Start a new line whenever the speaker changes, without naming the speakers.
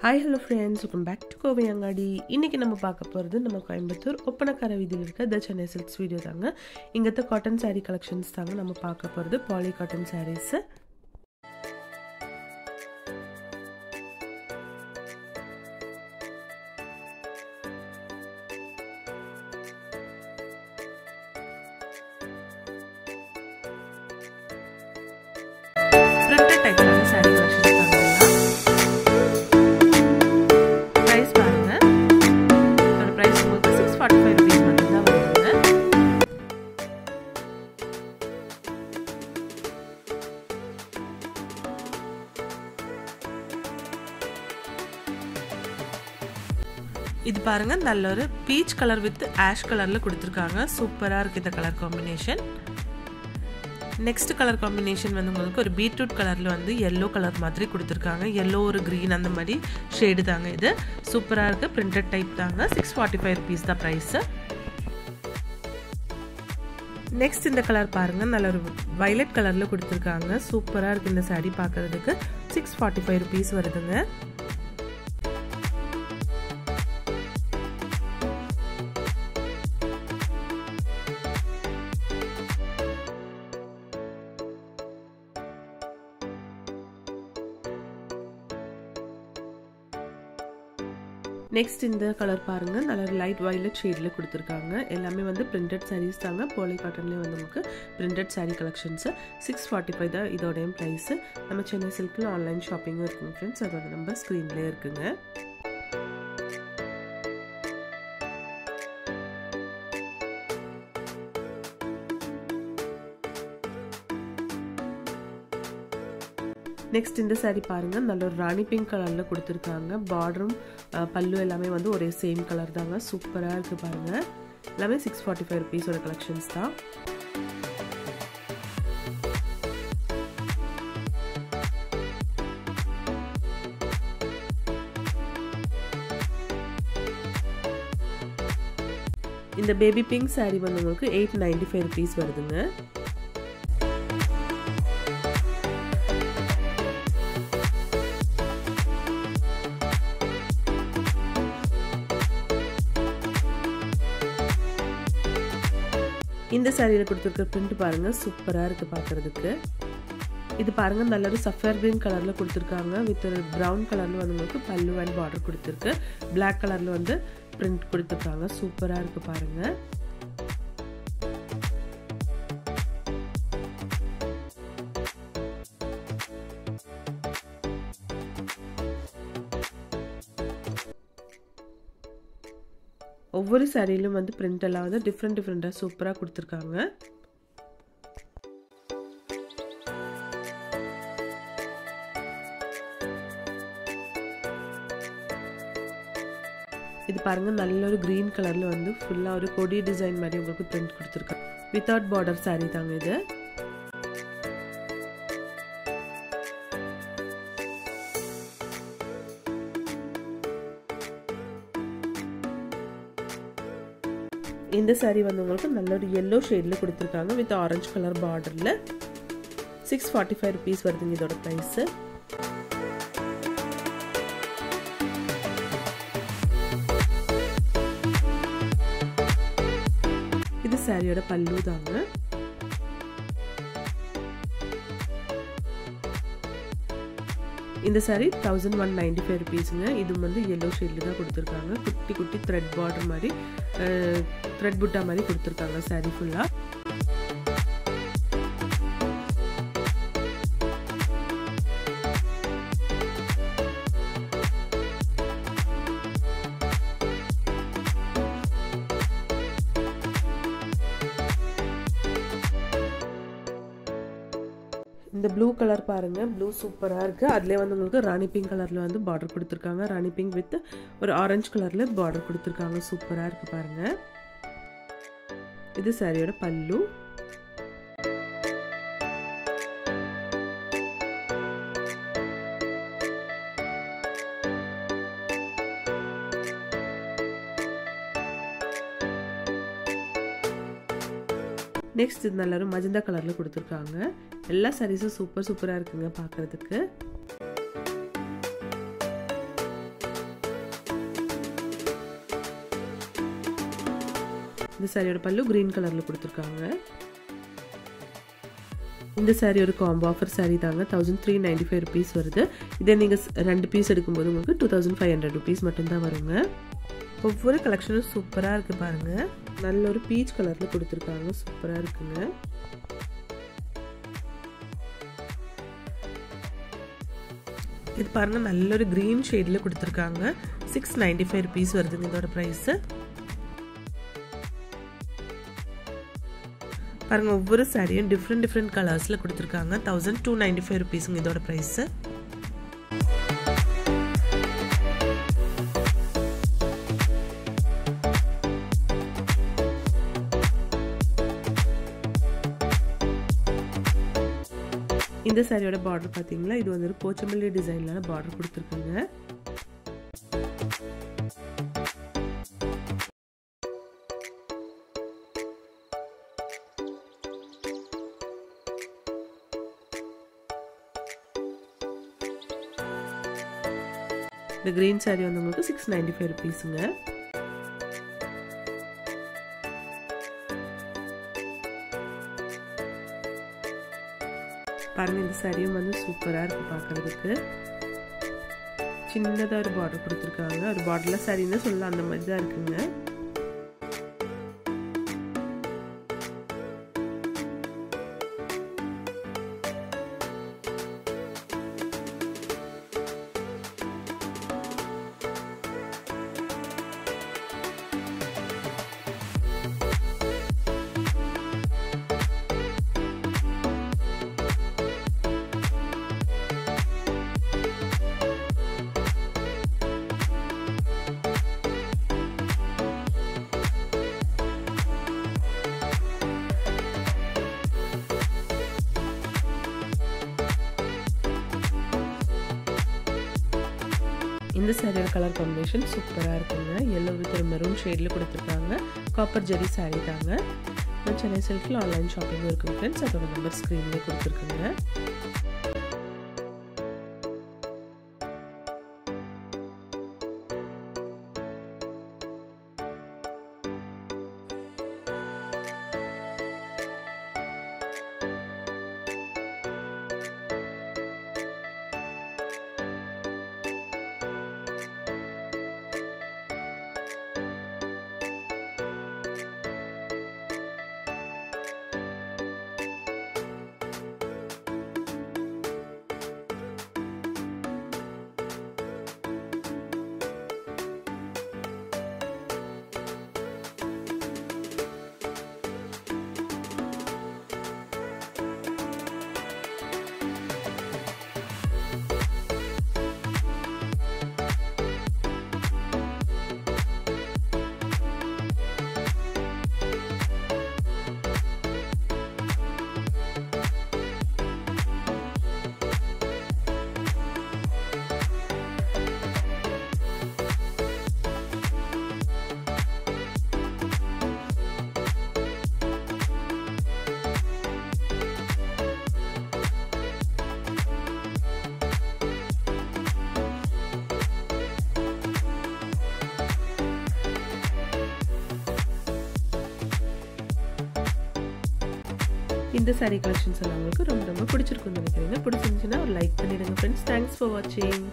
Hi hello friends, welcome back to Kovai Angadi. இன்னைக்கு நம்ம பார்க்க போறது நம்ம கோயம்புத்தூர் ஒப்பனக்கார வீதியில் இருக்க தி சென்னை சில்க்ஸ் வீடியோ தாங்க. இங்கத்த காட்டன் saree collections தாங்க நம்ம பார்க்க போறது poly cotton sarees. Printed type of saree collections தாங்க. இது பாருங்க நல்ல ஒரு பீச் கலர் வித் ஆஷ் கலர்ல கொடுத்திருக்காங்க. சூப்பரா இருக்கு இந்த colour combination. Next colour combination வந்து உங்களுக்கு ஒரு பீட்ரூட் கலர்ல வந்து yellow கலர் மாதிரி கொடுத்திருக்காங்க. yellow ஒரு green அந்த மாதிரி ஷேட் தாங்க இது. சூப்பரா இருக்கு. printed டைப் தாங்க. 645 rupees தான் பிரைஸ். நெக்ஸ்ட் இந்த கலர் பாருங்க நல்ல ஒரு violet கலர்ல கொடுத்திருக்காங்க. சூப்பரா இருக்கு இந்த saree பார்க்கிறதுக்கு. 645 rupees வருதுங்க. நெக்ஸ்ட் இந்த கலர் பாருங்க நல்ல லைட் violet ஷேட்ல கொடுத்திருக்காங்க. எல்லாமே வந்து printed sarees தாங்க. பாலி காட்டன்லயே வந்து உங்களுக்கு printed saree collections 645 தான் இதோட பிரைஸ். நம்ம சென்னை சில்க்ல ஆன்லைன் ஷாப்பிங்கும் இருக்குங்க फ्रेंड्स. அதோட நம்பர் ஸ்கிரீன்லயே இருக்குங்க. நெக்ஸ்ட் இந்த saree பாருங்க நல்ல ஒரு ராணி பிங்க் கலர்ல கொடுத்திருக்காங்க. பார்டரும் பல்லு எல்லாமே வந்து ஒரே சேம் கலர் தாங்க. சூப்பரா இருக்கு பாருங்க. எல்லாமே 645 rupees ஓட கலெக்ஷன்ஸ் தான். இந்த பேபி பிங்க் saree வந்து உங்களுக்கு 895 rupees வருதுங்க. இந்த சாரியில கொடுத்திருக்கிற print பாருங்க சூப்பரா இருக்கு பார்க்கிறதுக்கு. இது பாருங்க நல்ல ஒரு சஃபயர் கிரீன் கலர்ல கொடுத்திருக்காங்க. வித் பிரவுன் கலர்ல வந்து உங்களுக்கு பல்லு அண்ட் பார்டர் கொடுத்திருக்கு. Black கலர்ல வந்து print கொடுத்திருக்காங்க. சூப்பரா இருக்கு பாருங்க. ஒவ்வொரு சாரியிலும் வந்து print எல்லாம் வந்து டிஃபரண்டா சூப்பரா கொடுத்திருக்காங்க. இது பாருங்க நல்ல ஒரு green கலர்ல வந்து ஃபுல்லா ஒரு கொடி டிசைன் மாதிரி உங்களுக்கு print கொடுத்திருக்காங்க. வித்அவுட் பார்டர் saree தாங்க இது. இந்த saree வந்து உங்களுக்கு நல்ல ஒரு yellow ஷேட்ல கொடுத்திருக்காங்க வித் ஆரஞ்சு கலர் பார்டர்ல. 645 rupees வருதுங்க இதோட பிரைஸ். இது சாரியோட பல்லு தாங்க. இந்த saree 1195 rupeesங்க. இது வந்து yellow ஷேட்ல தான் கொடுத்திருக்காங்க. குட்டி குட்டி thread border மாதிரி thread butta மாதிரி கொடுத்திருக்காங்க saree ஃபுல்லா. இந்த ப்ளூ கலர் பாருங்க. ப்ளூ சூப்பரா இருக்கு. அதுலயே வந்து உங்களுக்கு ராணி பிங்க் கலர்ல வந்து பார்டர் கொடுத்திருக்காங்க. ராணி பிங்க் வித் ஒரு ஆரஞ்சு கலர்ல பார்டர் கொடுத்திருக்காங்க. சூப்பரா இருக்கு பாருங்க. இது சாரியோட பல்லு. நெக்ஸ்ட் இது நல்ல ஒரு மஜந்தா கலர்ல கொடுத்திருக்காங்க. எல்லா சாரீஸும் சூப்பரா இருக்குங்க பார்க்கிறதுக்கு. இந்த சாரியோட பல்லு கிரீன் கலரில் கொடுத்துருக்காங்க. இந்த சாரீ ஒரு காம்போ ஆஃபர் சாரீ தாங்க. 1395 ருபீஸ் வருது. இதே நீங்கள் 2 பீஸ் எடுக்கும்போது உங்களுக்கு 2500 ருபீஸ் மட்டும்தான் வருங்க. ஒவ்வொரு கலெக்ஷனும் சூப்பராக இருக்குது பாருங்கள். நல்ல ஒரு பீச் கலரில் கொடுத்துருக்காங்க. சூப்பராக இருக்குங்க. இது பாருங்கள் நல்ல ஒரு க்ரீன் ஷேடில் கொடுத்துருக்காங்க. 695 ருபீஸ் வருதுங்க இதோட ப்ரைஸு. பாருங்கள் ஒவ்வொரு சாரியும் டிஃப்ரெண்ட் கலர்ஸில் கொடுத்துருக்காங்க. 1295 ருபீஸுங்க இதோட ப்ரைஸு. இந்த சாரியோட பார்டர் பார்த்தீங்களா, இது வந்து ஒரு போச்சம்பள்ளி டிசைன்லான பார்டர் கொடுத்துருக்குங்க. இந்த கிரீன் சாரி வந்து உங்களுக்கு 695 ருபீஸுங்க. பாருங்க இந்த சாரியும் வந்து சூப்பராக இருக்குது பார்க்குறதுக்கு. சின்னதாக ஒரு பார்டர் கொடுத்துருக்காங்க. ஒரு பார்டரில் சாரின்னு சொல்லலாம், அந்த மாதிரி தான் இருக்குங்க. இந்த சாரியோட கலர் காம்பினேஷன் சூப்பராக இருக்குங்க. எல்லோ வித் ஒரு மெரூன் ஷேடில் கொடுத்துருக்காங்க. காப்பர் ஜெரி சாரீ தாங்க. நான் சென்னை சில்கில் ஆன்லைன் ஷாப்பிங்கும் இருக்குது ஃப்ரெண்ட்ஸ். அதோட நம்பர் ஸ்க்ரீன்லேயே கொடுத்துருக்குங்க. இந்த சாரி கலெக்ஷன்ஸ் எல்லாம் உங்களுக்கு ரொம்ப பிடிச்சிருக்குன்னு நினைக்கிறீங்க. பிடிச்சிருந்துச்சுன்னா ஒரு லைக் பண்ணிடுங்க ஃப்ரெண்ட்ஸ். தேங்க்ஸ் ஃபார் வாட்சிங்.